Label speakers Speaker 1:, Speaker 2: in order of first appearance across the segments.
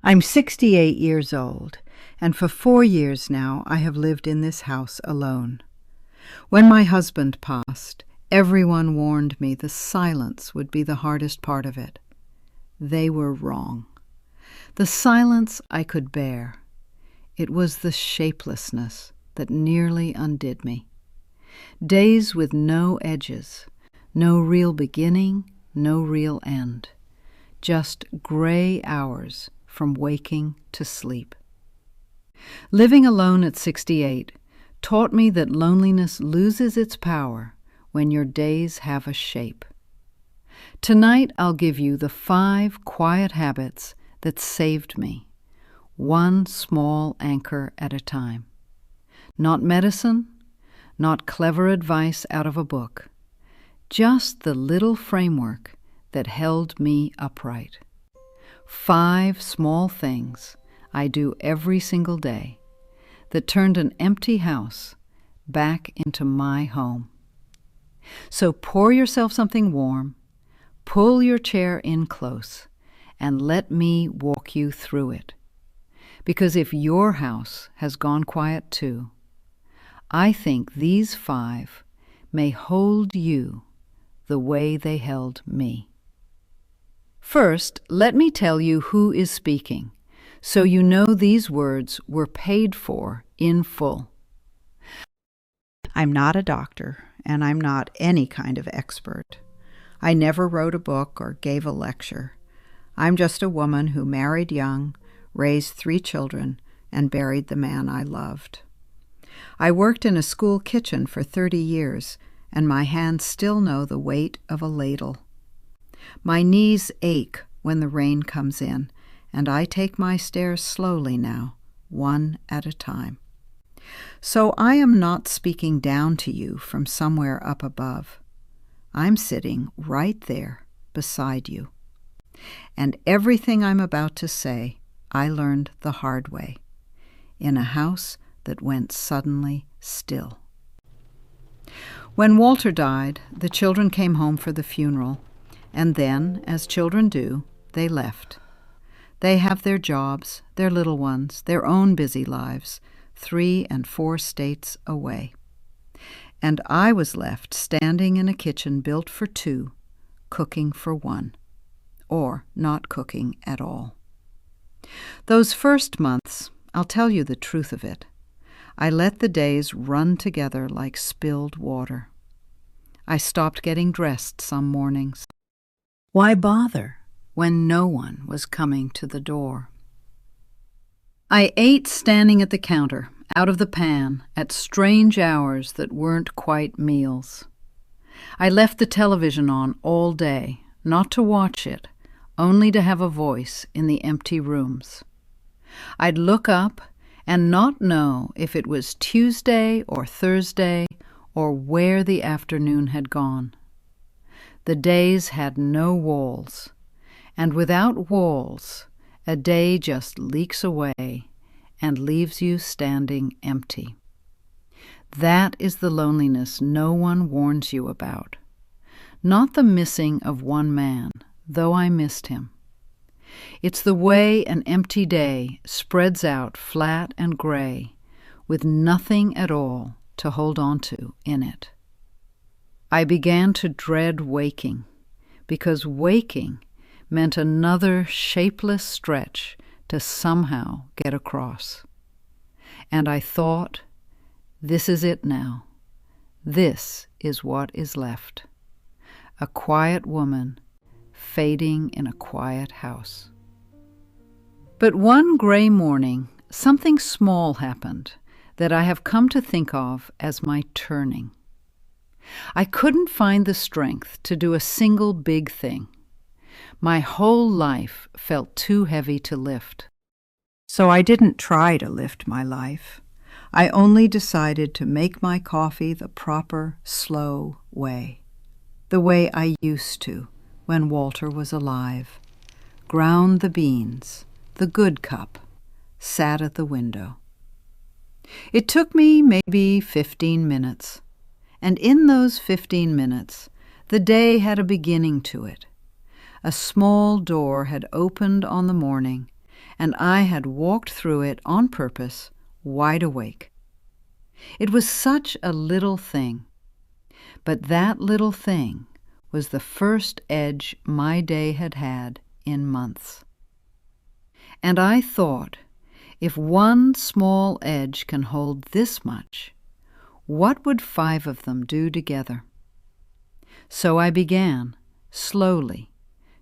Speaker 1: I'm 68 years old, and for 4 years now I have lived in this house alone. When my husband passed, everyone warned me the silence would be the hardest part of it. They were wrong. The silence I could bear. It was the shapelessness that nearly undid me. Days with no edges, no real beginning, no real end. Just gray hours from waking to sleep. Living alone at 68 taught me that loneliness loses its power when your days have a shape. Tonight I'll give you the 5 quiet habits that saved me, one small anchor at a time. Not medicine, not clever advice out of a book, just the little framework that held me upright. 5 small things I do every single day that turned an empty house back into my home. So pour yourself something warm, pull your chair in close, and let me walk you through it. Because if your house has gone quiet too, I think these 5 may hold you the way they held me. First, let me tell you who is speaking, so you know these words were paid for in full. I'm not a doctor, and I'm not any kind of expert. I never wrote a book or gave a lecture. I'm just a woman who married young, raised 3 children, and buried the man I loved. I worked in a school kitchen for 30 years, and my hands still know the weight of a ladle. My knees ache when the rain comes in, and I take my stairs slowly now, one at a time. So I am not speaking down to you from somewhere up above. I'm sitting right there beside you. And everything I'm about to say, I learned the hard way, in a house that went suddenly still. When Walter died, the children came home for the funeral, and then, as children do, they left. They have their jobs, their little ones, their own busy lives, 3 and 4 states away. And I was left standing in a kitchen built for 2, cooking for 1, or not cooking at all. Those first months, I'll tell you the truth of it, I let the days run together like spilled water. I stopped getting dressed some mornings. Why bother when no one was coming to the door? I ate standing at the counter, out of the pan, at strange hours that weren't quite meals. I left the television on all day, not to watch it, only to have a voice in the empty rooms. I'd look up and not know if it was Tuesday or Thursday or where the afternoon had gone. The days had no walls, and without walls, a day just leaks away and leaves you standing empty. That is the loneliness no one warns you about. Not the missing of one man, though I missed him. It's the way an empty day spreads out flat and gray, with nothing at all to hold on to in it. I began to dread waking, because waking meant another shapeless stretch to somehow get across. And I thought, this is it now. This is what is left. A quiet woman fading in a quiet house. But one gray morning, something small happened that I have come to think of as my turning. I couldn't find the strength to do a single big thing. My whole life felt too heavy to lift. So I didn't try to lift my life. I only decided to make my coffee the proper, slow way. The way I used to when Walter was alive. Ground the beans, the good cup, sat at the window. It took me maybe 15 minutes. And in those 15 minutes, the day had a beginning to it. A small door had opened on the morning, and I had walked through it on purpose, wide awake. It was such a little thing, but that little thing was the first edge my day had had in months. And I thought, if one small edge can hold this much, what would 5 of them do together? So I began, slowly,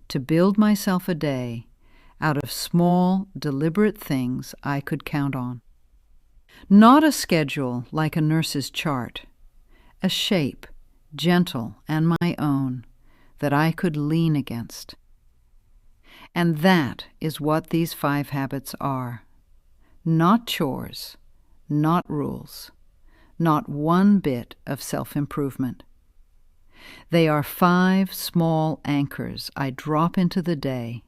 Speaker 1: to build myself a day out of small, deliberate things I could count on. Not a schedule like a nurse's chart, a shape, gentle and my own, that I could lean against. And that is what these 5 habits are. Not chores, not rules, not one bit of self-improvement. They are 5 small anchors I drop into the day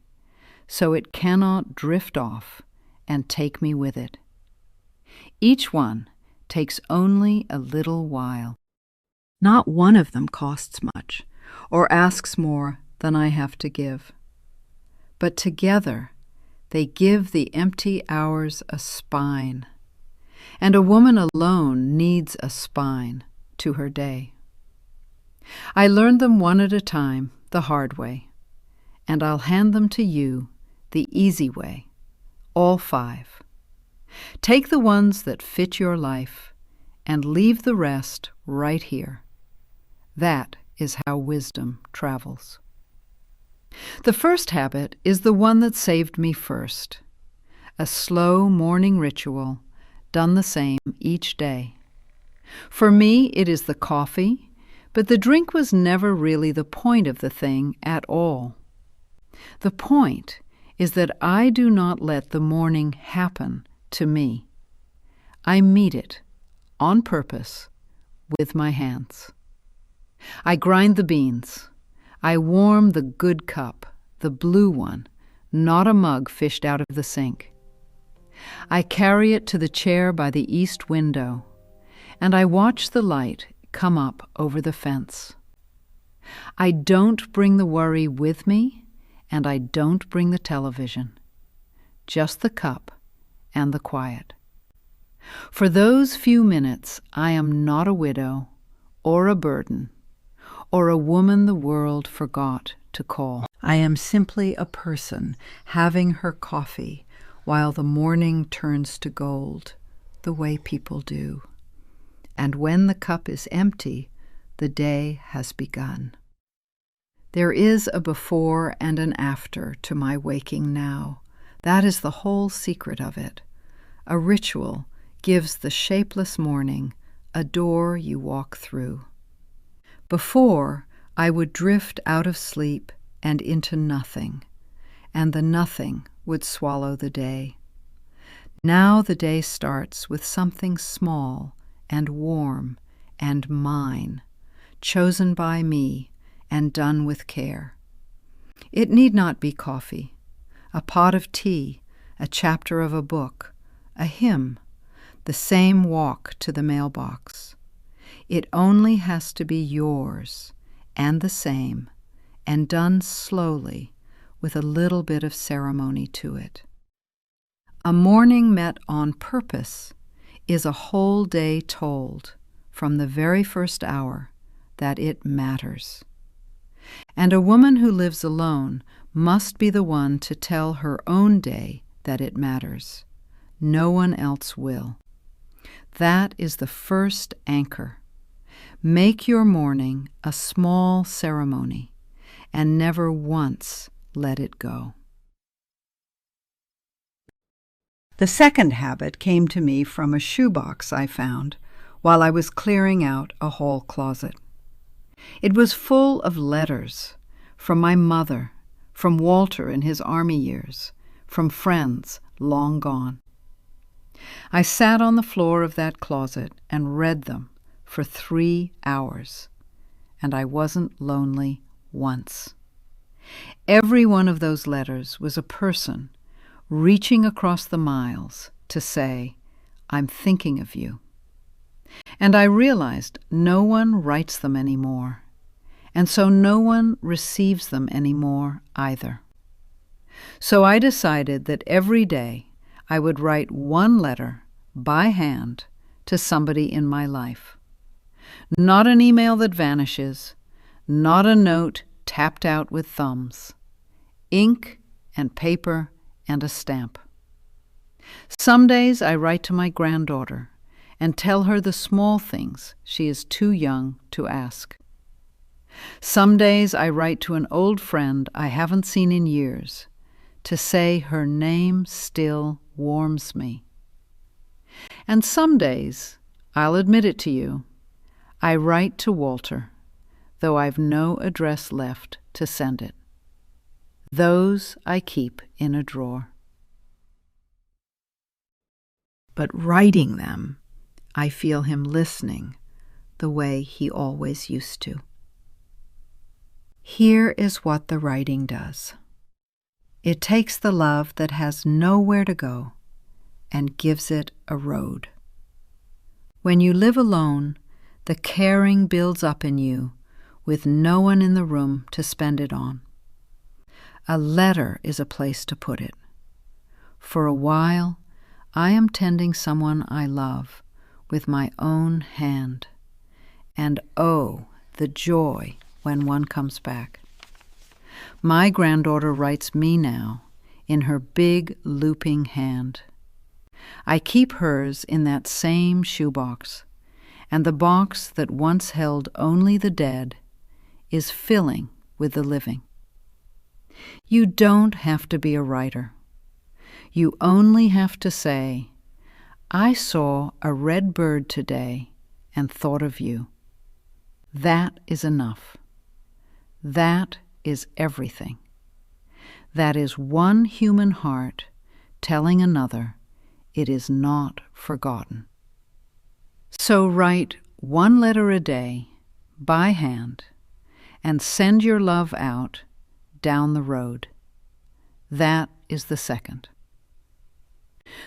Speaker 1: so it cannot drift off and take me with it. Each one takes only a little while. Not one of them costs much or asks more than I have to give. But together they give the empty hours a spine, and a woman alone needs a spine to her day. I learned them one at a time, the hard way, and I'll hand them to you the easy way, all 5. Take the ones that fit your life and leave the rest right here. That is how wisdom travels. The first habit is the one that saved me first, a slow morning ritual done the same each day. For me, it is the coffee, but the drink was never really the point of the thing at all. The point is that I do not let the morning happen to me. I meet it, on purpose, with my hands. I grind the beans. I warm the good cup, the blue one, not a mug fished out of the sink. I carry it to the chair by the east window, and I watch the light come up over the fence. I don't bring the worry with me, and I don't bring the television. Just the cup and the quiet. For those few minutes, I am not a widow or a burden or a woman the world forgot to call. I am simply a person having her coffee while the morning turns to gold, the way people do. And when the cup is empty, the day has begun. There is a before and an after to my waking now. That is the whole secret of it. A ritual gives the shapeless morning a door you walk through. Before, I would drift out of sleep and into nothing, and the nothing would swallow the day. Now the day starts with something small and warm and mine, chosen by me and done with care. It need not be coffee, a pot of tea, a chapter of a book, a hymn, the same walk to the mailbox. It only has to be yours and the same, and done slowly with a little bit of ceremony to it. A morning met on purpose is a whole day told from the very first hour that it matters. And a woman who lives alone must be the one to tell her own day that it matters. No one else will. That is the first anchor. Make your morning a small ceremony, and never once let it go. The second habit came to me from a shoebox I found while I was clearing out a hall closet. It was full of letters from my mother, from Walter in his army years, from friends long gone. I sat on the floor of that closet and read them for 3 hours, and I wasn't lonely once. Every one of those letters was a person reaching across the miles to say, "I'm thinking of you." And I realized no one writes them anymore, and so no one receives them anymore either. So I decided that every day I would write one letter by hand to somebody in my life. Not an email that vanishes, not a note tapped out with thumbs. Ink and paper and a stamp. Some days I write to my granddaughter and tell her the small things she is too young to ask. Some days I write to an old friend I haven't seen in years to say her name still warms me. And some days, I'll admit it to you, I write to Walter, though I've no address left to send it. Those I keep in a drawer. But writing them, I feel him listening the way he always used to. Here is what the writing does. It takes the love that has nowhere to go and gives it a road. When you live alone, the caring builds up in you with no one in the room to spend it on. A letter is a place to put it. For a while, I am tending someone I love with my own hand. And oh, the joy when one comes back. My granddaughter writes me now in her big looping hand. I keep hers in that same shoebox, and the box that once held only the dead is filling with the living. You don't have to be a writer. You only have to say, I saw a red bird today and thought of you. That is enough. That is everything. That is one human heart telling another it is not forgotten. So write one letter a day by hand and send your love out down the road. That is the second.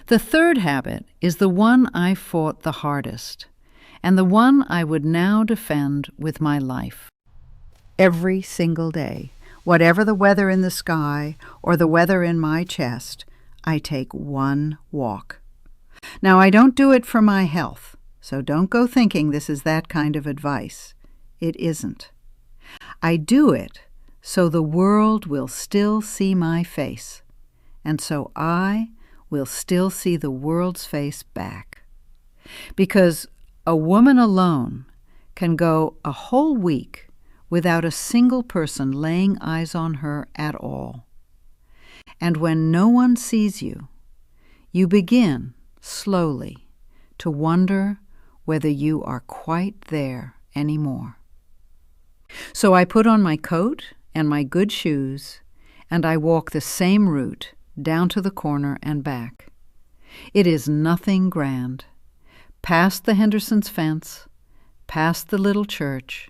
Speaker 1: The third habit is the one I fought the hardest, and the one I would now defend with my life. Every single day, whatever the weather in the sky or the weather in my chest, I take one walk. Now, I don't do it for my health, so don't go thinking this is that kind of advice. It isn't. I do it so the world will still see my face, and so I will still see the world's face back. Because a woman alone can go a whole week without a single person laying eyes on her at all. And when no one sees you, you begin, slowly, to wonder whether you are quite there anymore. So I put on my coat and my good shoes, and I walk the same route down to the corner and back. It is nothing grand. Past the Hendersons' fence, past the little church,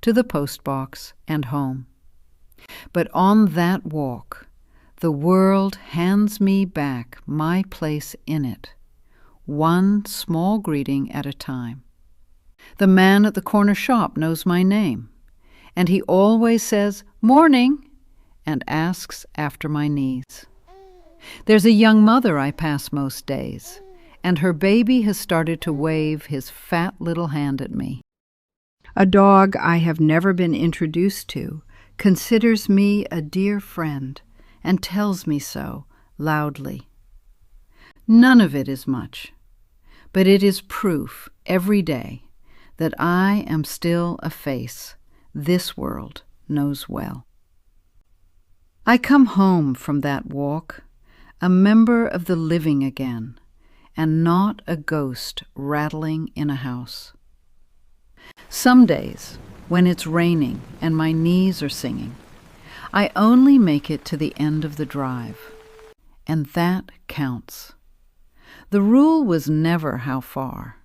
Speaker 1: to the post box and home. But on that walk, the world hands me back my place in it, one small greeting at a time. The man at the corner shop knows my name, and he always says, "Morning," and asks after my needs. There's a young mother I pass most days, and her baby has started to wave his fat little hand at me. A dog I have never been introduced to considers me a dear friend and tells me so loudly. None of it is much, but it is proof every day that I am still a face this world knows well. I come home from that walk, a member of the living again, and not a ghost rattling in a house. Some days, when it's raining and my knees are singing, I only make it to the end of the drive, and that counts. The rule was never how far.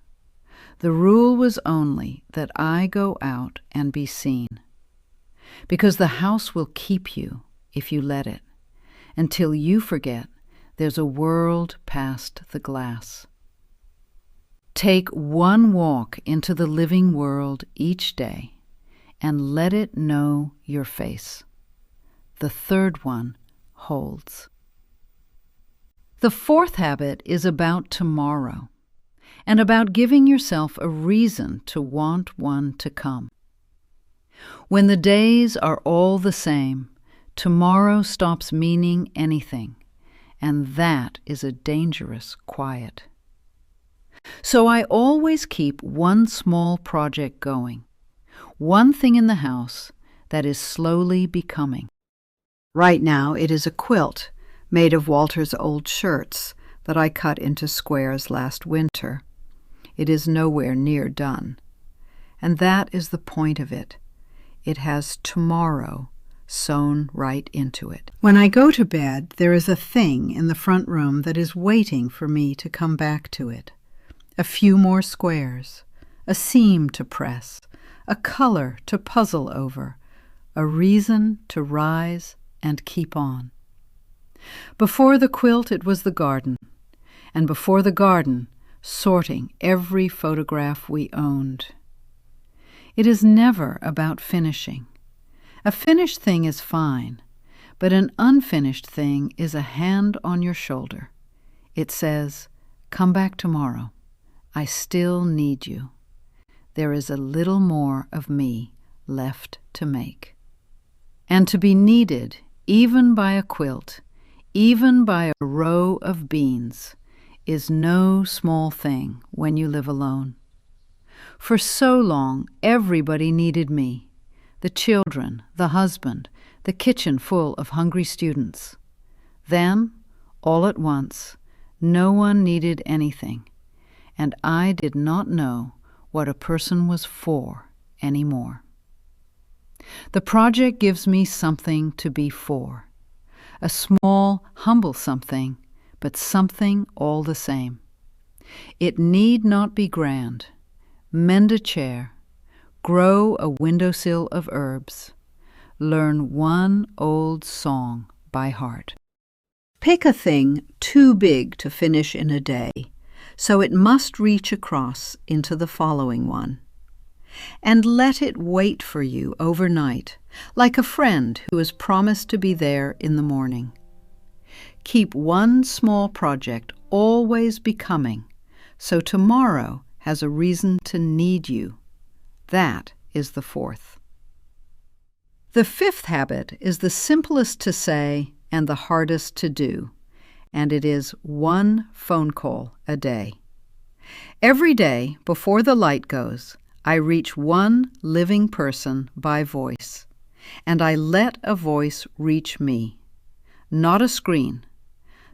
Speaker 1: The rule was only that I go out and be seen, because the house will keep you if you let it, until you forget there's a world past the glass. Take one walk into the living world each day and let it know your face. The third one holds. The fourth habit is about tomorrow, and about giving yourself a reason to want one to come. When the days are all the same, tomorrow stops meaning anything, and that is a dangerous quiet. So I always keep one small project going, one thing in the house that is slowly becoming. Right now it is a quilt made of Walter's old shirts that I cut into squares last winter. It is nowhere near done. And that is the point of it. It has tomorrow sewn right into it. When I go to bed, there is a thing in the front room that is waiting for me to come back to it. A few more squares, a seam to press, a color to puzzle over, a reason to rise and keep on. Before the quilt, it was the garden, and before the garden, sorting every photograph we owned. It is never about finishing. A finished thing is fine, but an unfinished thing is a hand on your shoulder. It says, "Come back tomorrow. I still need you. There is a little more of me left to make." And to be needed, even by a quilt, even by a row of beans, is no small thing when you live alone. For so long, everybody needed me, the children, the husband, the kitchen full of hungry students. Then, all at once, no one needed anything, and I did not know what a person was for anymore. The project gives me something to be for, a small, humble something, but something all the same. It need not be grand. Mend a chair, grow a windowsill of herbs, learn one old song by heart. Pick a thing too big to finish in a day, so it must reach across into the following one. And let it wait for you overnight, like a friend who has promised to be there in the morning. Keep one small project always becoming, so tomorrow has a reason to need you. That is the fourth. The fifth habit is the simplest to say and the hardest to do, and it is one phone call a day. Every day, before the light goes, I reach one living person by voice, and I let a voice reach me. Not a screen,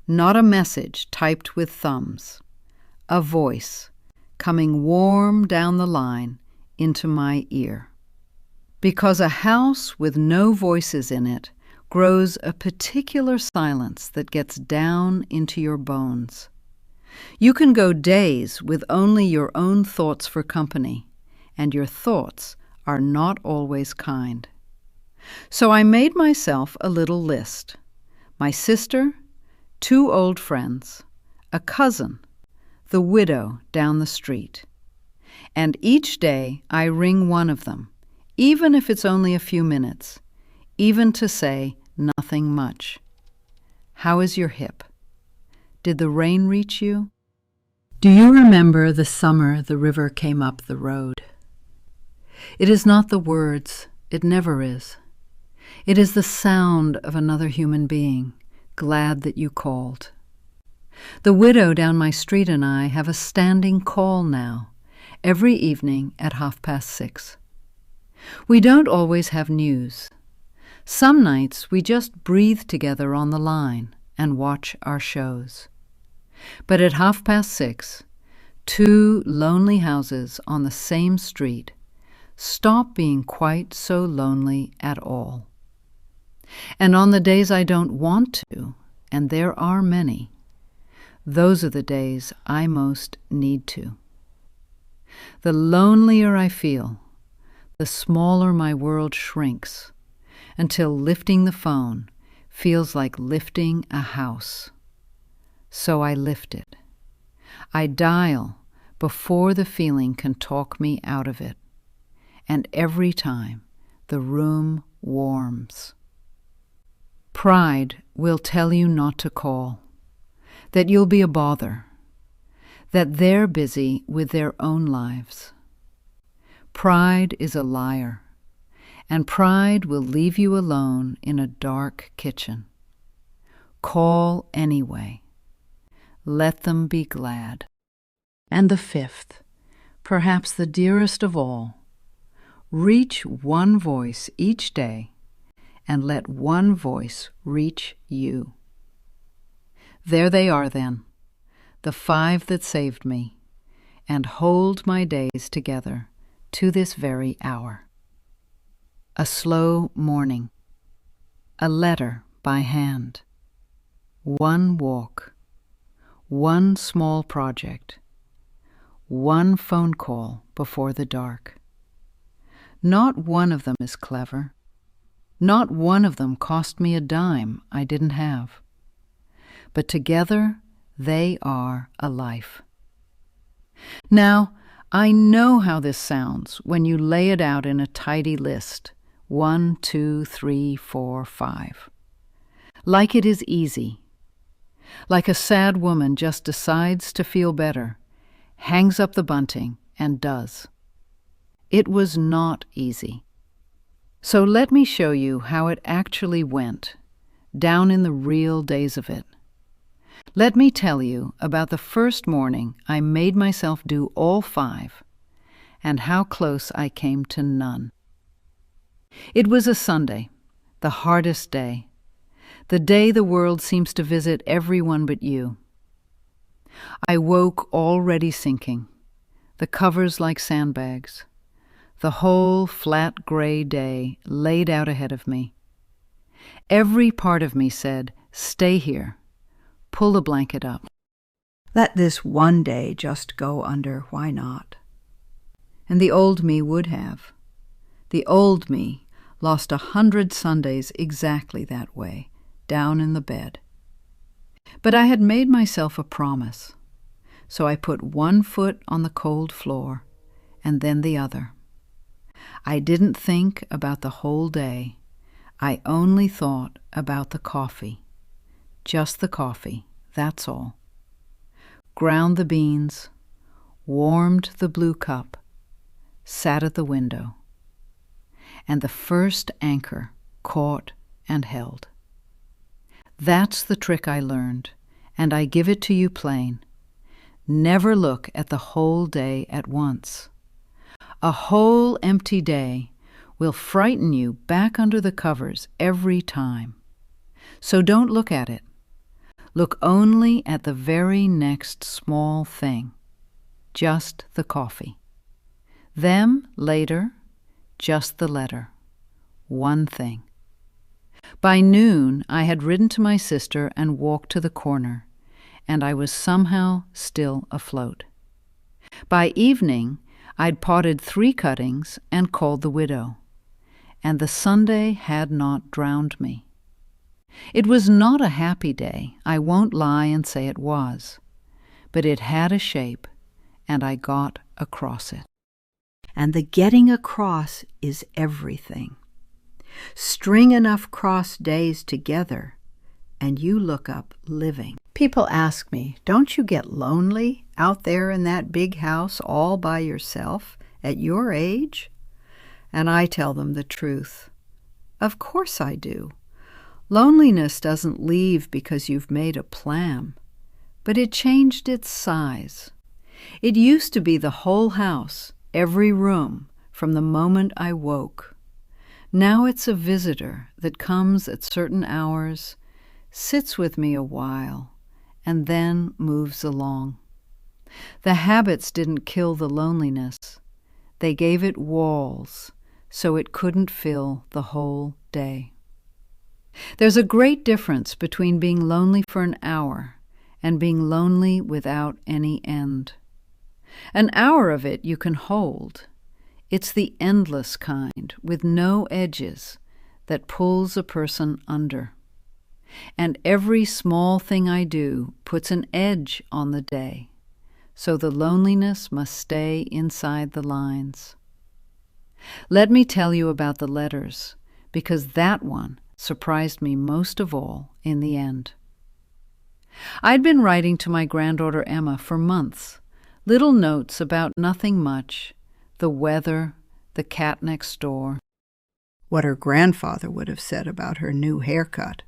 Speaker 1: not a message typed with thumbs. A voice coming warm down the line into my ear. Because a house with no voices in it grows a particular silence that gets down into your bones. You can go days with only your own thoughts for company, and your thoughts are not always kind. So I made myself a little list. My sister, 2 old friends, a cousin, the widow down the street. And each day I ring one of them, even if it's only a few minutes, even to say nothing much. How is your hip? Did the rain reach you? Do you remember the summer the river came up the road? It is not the words, it never is. It is the sound of another human being, glad that you called. The widow down my street and I have a standing call now, every evening at 6:30. We don't always have news. Some nights we just breathe together on the line and watch our shows. But at 6:30, 2 lonely houses on the same street stop being quite so lonely at all. And on the days I don't want to, and there are many, those are the days I most need to. The lonelier I feel, the smaller my world shrinks, until lifting the phone feels like lifting a house. So I lift it. I dial before the feeling can talk me out of it. And every time the room warms. Pride will tell you not to call, that you'll be a bother, that they're busy with their own lives. Pride is a liar, and pride will leave you alone in a dark kitchen. Call anyway. Let them be glad. And the fifth, perhaps the dearest of all, reach one voice each day and let one voice reach you. There they are then, the 5 that saved me, and hold my days together to this very hour. A slow morning, a letter by hand, one walk, one small project, one phone call before the dark. Not one of them is clever. Not one of them cost me a dime I didn't have. But together they are a life. Now, I know how this sounds when you lay it out in a tidy list, 1, 2, 3, 4, 5. Like it is easy. Like a sad woman just decides to feel better, hangs up the bunting, and does. It was not easy. So let me show you how it actually went, down in the real days of it. Let me tell you about the first morning I made myself do all 5, and how close I came to none. It was a Sunday, the hardest day, the day the world seems to visit everyone but you. I woke already sinking, the covers like sandbags, the whole flat gray day laid out ahead of me. Every part of me said, stay here, pull the blanket up. Let this one day just go under, why not? And the old me would have. The old me lost 100 Sundays exactly that way, down in the bed. But I had made myself a promise, so I put one foot on the cold floor and then the other. I didn't think about the whole day. I only thought about the coffee. Just the coffee, that's all. Ground the beans, warmed the blue cup, sat at the window. And the first anchor caught and held. That's the trick I learned, and I give it to you plain. Never look at the whole day at once. A whole empty day will frighten you back under the covers every time. So don't look at it. Look only at the very next small thing, just the coffee. Them later, just the letter, one thing. By noon, I had ridden to my sister and walked to the corner, and I was somehow still afloat. By evening, I'd potted 3 cuttings and called the widow, and the Sunday had not drowned me. It was not a happy day, I won't lie and say it was, but it had a shape, and I got across it. And the getting across is everything. String enough cross days together, and you look up living. People ask me, don't you get lonely out there in that big house all by yourself at your age? And I tell them the truth. Of course I do. Loneliness doesn't leave because you've made a plan, but it changed its size. It used to be the whole house, every room, from the moment I woke. Now it's a visitor that comes at certain hours, sits with me a while, and then moves along. The habits didn't kill the loneliness. They gave it walls, so it couldn't fill the whole day. There's a great difference between being lonely for an hour and being lonely without any end. An hour of it you can hold. It's the endless kind, with no edges, that pulls a person under. And every small thing I do puts an edge on the day, so the loneliness must stay inside the lines. Let me tell you about the letters, because that one surprised me most of all in the end. I'd been writing to my granddaughter Emma for months, little notes about nothing much, the weather, the cat next door, what her grandfather would have said about her new haircut.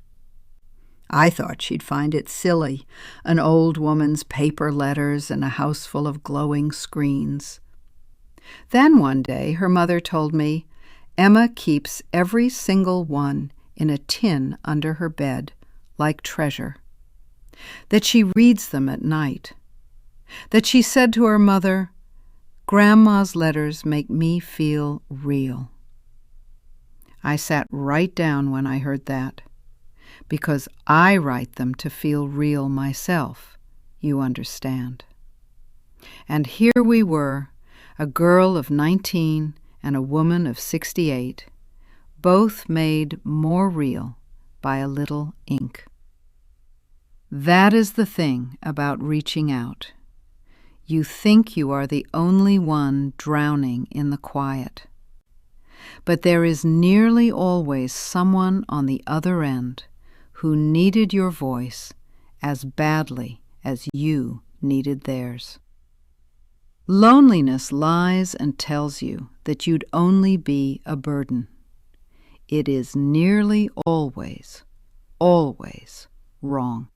Speaker 1: I thought she'd find it silly, an old woman's paper letters and a house full of glowing screens. Then one day her mother told me Emma keeps every single one in a tin under her bed, like treasure, that she reads them at night, that she said to her mother, "Grandma's letters make me feel real." I sat right down when I heard that, because I write them to feel real myself, you understand. And here we were, a girl of 19 and a woman of 68, both made more real by a little ink. That is the thing about reaching out. You think you are the only one drowning in the quiet. But there is nearly always someone on the other end who needed your voice as badly as you needed theirs. Loneliness lies and tells you that you'd only be a burden. It is nearly always, always wrong.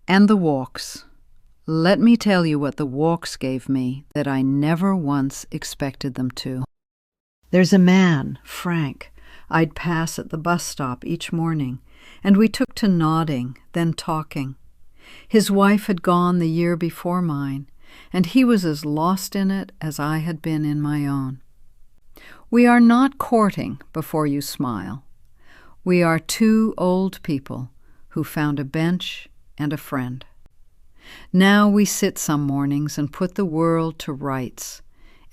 Speaker 1: And the walks. Let me tell you what the walks gave me that I never once expected them to. There's a man, Frank, I'd pass at the bus stop each morning, and we took to nodding, then talking. His wife had gone the year before mine, and he was as lost in it as I had been in my own. We are not courting before you smile. We are two old people who found a bench and a friend. Now we sit some mornings and put the world to rights,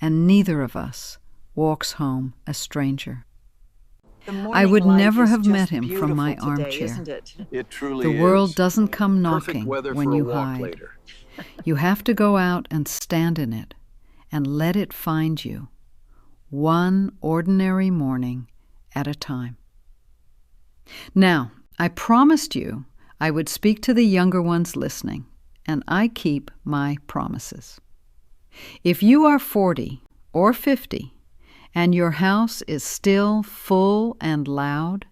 Speaker 1: and neither of us walks home a stranger. I would never have met him from my armchair.
Speaker 2: It truly
Speaker 1: The
Speaker 2: is.
Speaker 1: world doesn't come knocking
Speaker 2: weather
Speaker 1: when
Speaker 2: for a
Speaker 1: you
Speaker 2: walk
Speaker 1: hide.
Speaker 2: later.
Speaker 1: You have to go out and stand in it and let it find you, one ordinary morning at a time. Now, I promised you I would speak to the younger ones listening, and I keep my promises. If you are 40 or 50 and your house is still full and loud,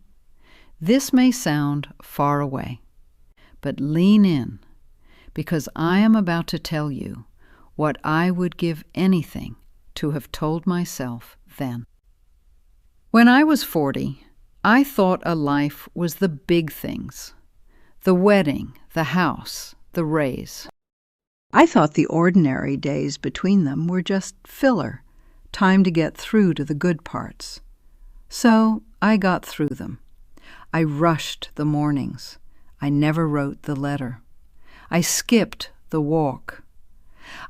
Speaker 1: this may sound far away, but lean in, because I am about to tell you what I would give anything to have told myself then. When I was 40, I thought a life was the big things, the wedding, the house, the raise. I thought the ordinary days between them were just filler, time to get through to the good parts. So I got through them. I rushed the mornings. I never wrote the letter. I skipped the walk.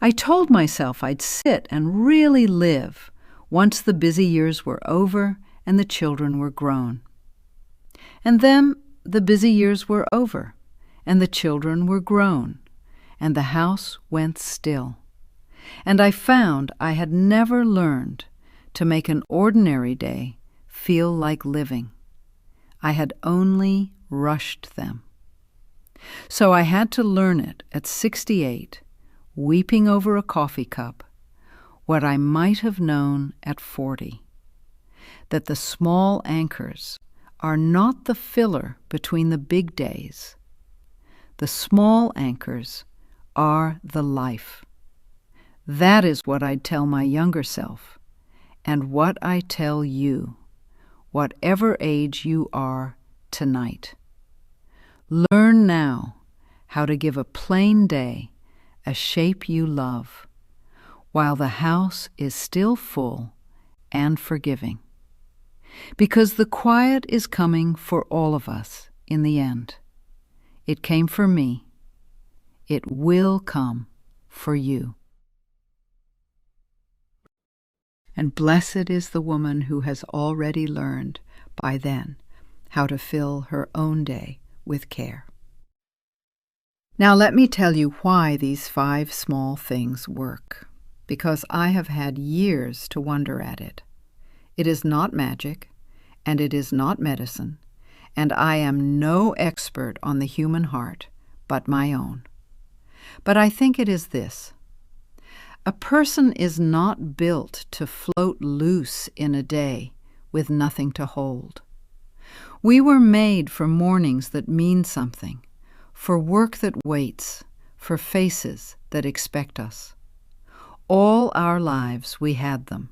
Speaker 1: I told myself I'd sit and really live once the busy years were over and the children were grown. And then the busy years were over, and the children were grown, and the house went still. And I found I had never learned to make an ordinary day feel like living. I had only rushed them. So I had to learn it at 68, weeping over a coffee cup, what I might have known at 40, that the small anchors are not the filler between the big days. The small anchors are the life. That is what I'd tell my younger self, and what I tell you, whatever age you are tonight. Learn now how to give a plain day a shape you love, while the house is still full and forgiving. Because the quiet is coming for all of us in the end. It came for me. It will come for you. And blessed is the woman who has already learned by then how to fill her own day with care. Now let me tell you why these 5 small things work, because I have had years to wonder at it. It is not magic, and it is not medicine, and I am no expert on the human heart, but my own. But I think it is this. A person is not built to float loose in a day with nothing to hold. We were made for mornings that mean something, for work that waits, for faces that expect us. All our lives we had them,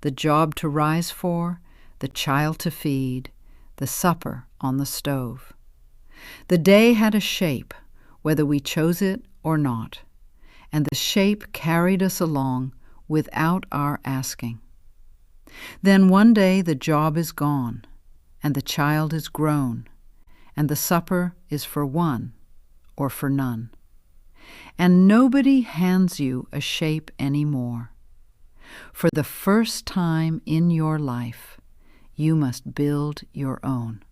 Speaker 1: the job to rise for, the child to feed, the supper on the stove. The day had a shape, whether we chose it or not, and the shape carried us along without our asking. Then one day the job is gone, and the child is grown, and the supper is for one or for none. And nobody hands you a shape any more. For the first time in your life, you must build your own.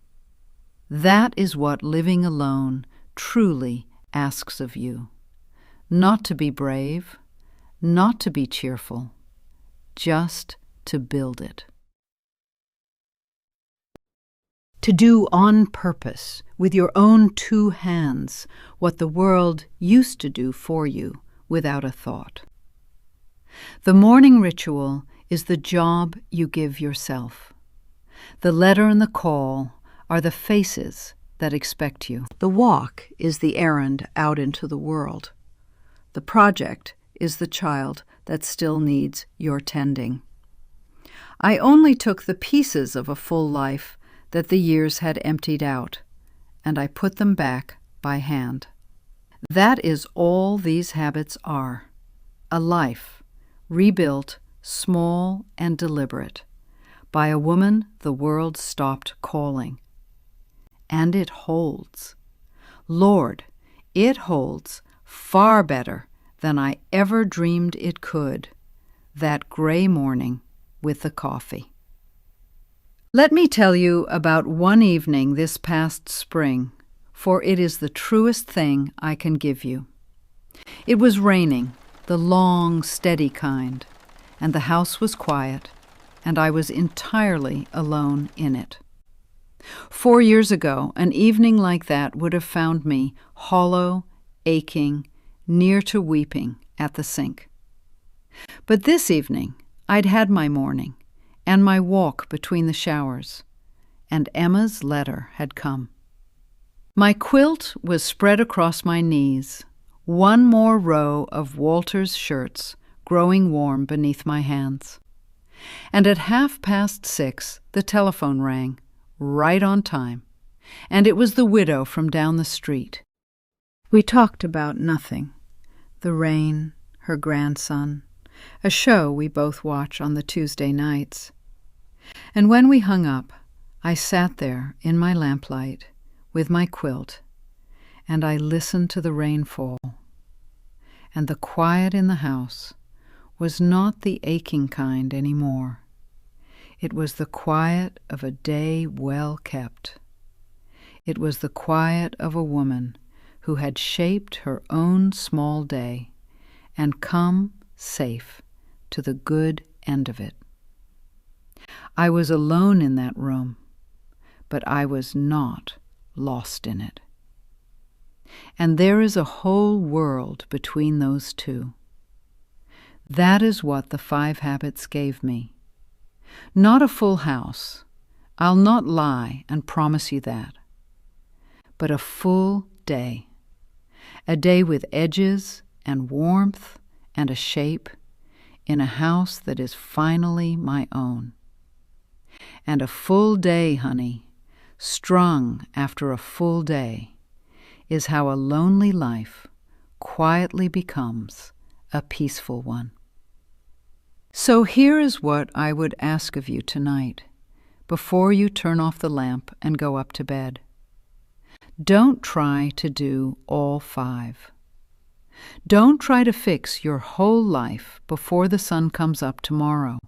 Speaker 1: That is what living alone truly asks of you. Not to be brave, not to be cheerful, just to build it. To do on purpose, with your own two hands, what the world used to do for you without a thought. The morning ritual is the job you give yourself. The letter and the call are the faces that expect you. The walk is the errand out into the world. The project is the child that still needs your tending. I only took the pieces of a full life that the years had emptied out, and I put them back by hand. That is all these habits are, a life rebuilt, small and deliberate, by a woman the world stopped calling. And it holds. Lord, it holds far better than I ever dreamed it could, that gray morning with the coffee. Let me tell you about one evening this past spring, for it is the truest thing I can give you. It was raining, the long, steady kind, and the house was quiet, and I was entirely alone in it. 4 years ago, an evening like that would have found me hollow, aching, near to weeping at the sink. But this evening, I'd had my morning, and my walk between the showers, and Emma's letter had come. My quilt was spread across my knees, one more row of Walter's shirts growing warm beneath my hands. And at 6:30, the telephone rang, right on time, and it was the widow from down the street. We talked about nothing, the rain, her grandson, a show we both watch on the Tuesday nights. And when we hung up, I sat there in my lamplight with my quilt, and I listened to the rain fall. And the quiet in the house was not the aching kind any more. It was the quiet of a day well kept. It was the quiet of a woman who had shaped her own small day and come safe to the good end of it. I was alone in that room, but I was not lost in it. And there is a whole world between those two. That is what the 5 habits gave me. Not a full house, I'll not lie and promise you that, but a full day, a day with edges and warmth and a shape in a house that is finally my own. And a full day, honey, strung after a full day, is how a lonely life quietly becomes a peaceful one. So here is what I would ask of you tonight, before you turn off the lamp and go up to bed. Don't try to do all 5. Don't try to fix your whole life before the sun comes up tomorrow.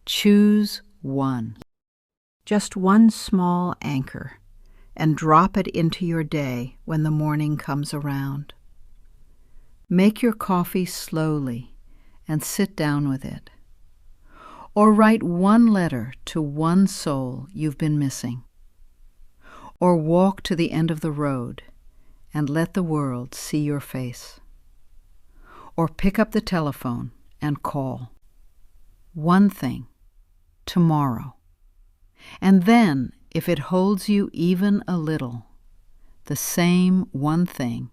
Speaker 1: Choose one. Just one small anchor, and drop it into your day when the morning comes around. Make your coffee slowly and sit down with it. Or write one letter to one soul you've been missing. Or walk to the end of the road and let the world see your face. Or pick up the telephone and call. One thing, tomorrow. And then, if it holds you even a little, the same one thing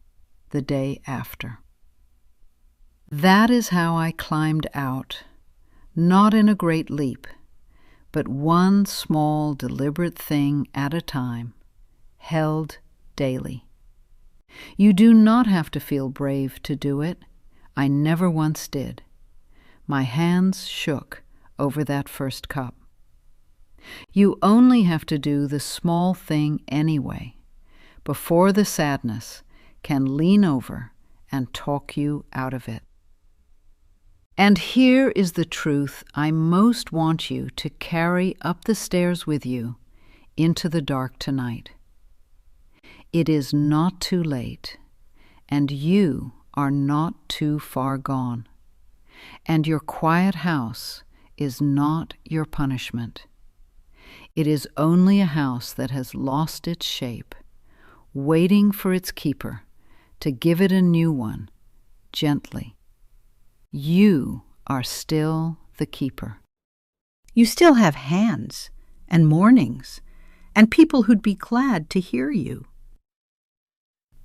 Speaker 1: the day after. That is how I climbed out, not in a great leap, but one small, deliberate thing at a time, held daily. You do not have to feel brave to do it. I never once did. My hands shook over that first cup. You only have to do the small thing anyway, before the sadness can lean over and talk you out of it. And here is the truth I most want you to carry up the stairs with you into the dark tonight. It is not too late, and you are not too far gone, and your quiet house is not your punishment. It is only a house that has lost its shape, waiting for its keeper to give it a new one, gently. You are still the keeper.
Speaker 2: You still have hands and mornings and people who'd be glad to hear you.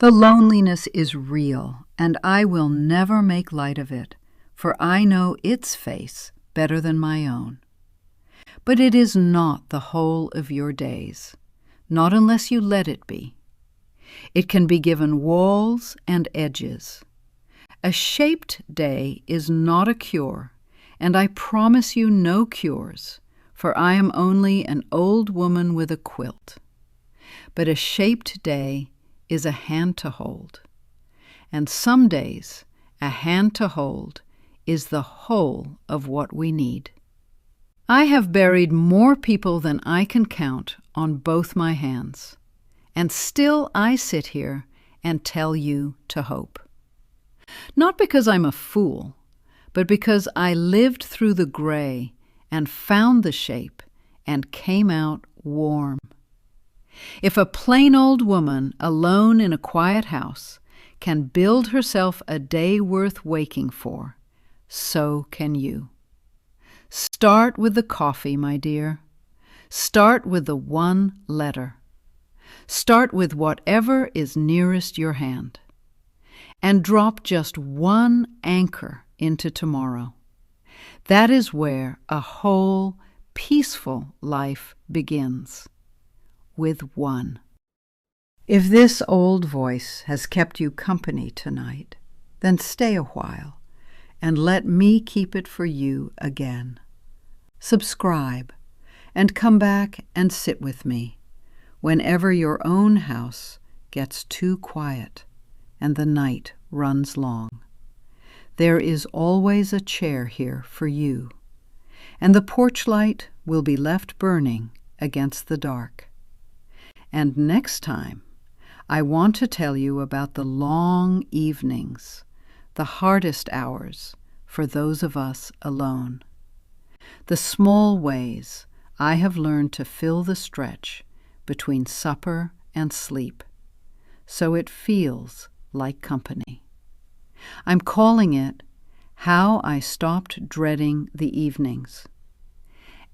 Speaker 1: The loneliness is real, and I will never make light of it, for I know its face better than my own. But it is not the whole of your days, not unless you let it be. It can be given walls and edges. A shaped day is not a cure, and I promise you no cures, for I am only an old woman with a quilt. But a shaped day is a hand to hold, and some days a hand to hold is the whole of what we need. I have buried more people than I can count on both my hands, and still I sit here and tell you to hope. Not because I'm a fool, but because I lived through the gray and found the shape and came out warm. If a plain old woman alone in a quiet house can build herself a day worth waking for, so can you. Start with the coffee, my dear. Start with the one letter. Start with whatever is nearest your hand. And drop just one anchor into tomorrow. That is where a whole, peaceful life begins. With one. If this old voice has kept you company tonight, then stay a while and let me keep it for you again. Subscribe and come back and sit with me whenever your own house gets too quiet and the night runs long. There is always a chair here for you, and the porch light will be left burning against the dark. And next time, I want to tell you about the long evenings, the hardest hours for those of us alone. The small ways I have learned to fill the stretch between supper and sleep, so it feels like company. I'm calling it How I Stopped Dreading the Evenings.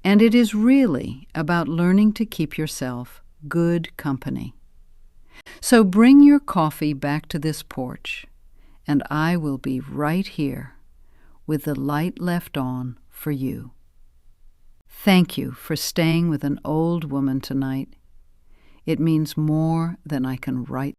Speaker 1: And it is really about learning to keep yourself good company. So bring your coffee back to this porch, and I will be right here with the light left on for you. Thank you for staying with an old woman tonight. It means more than I can write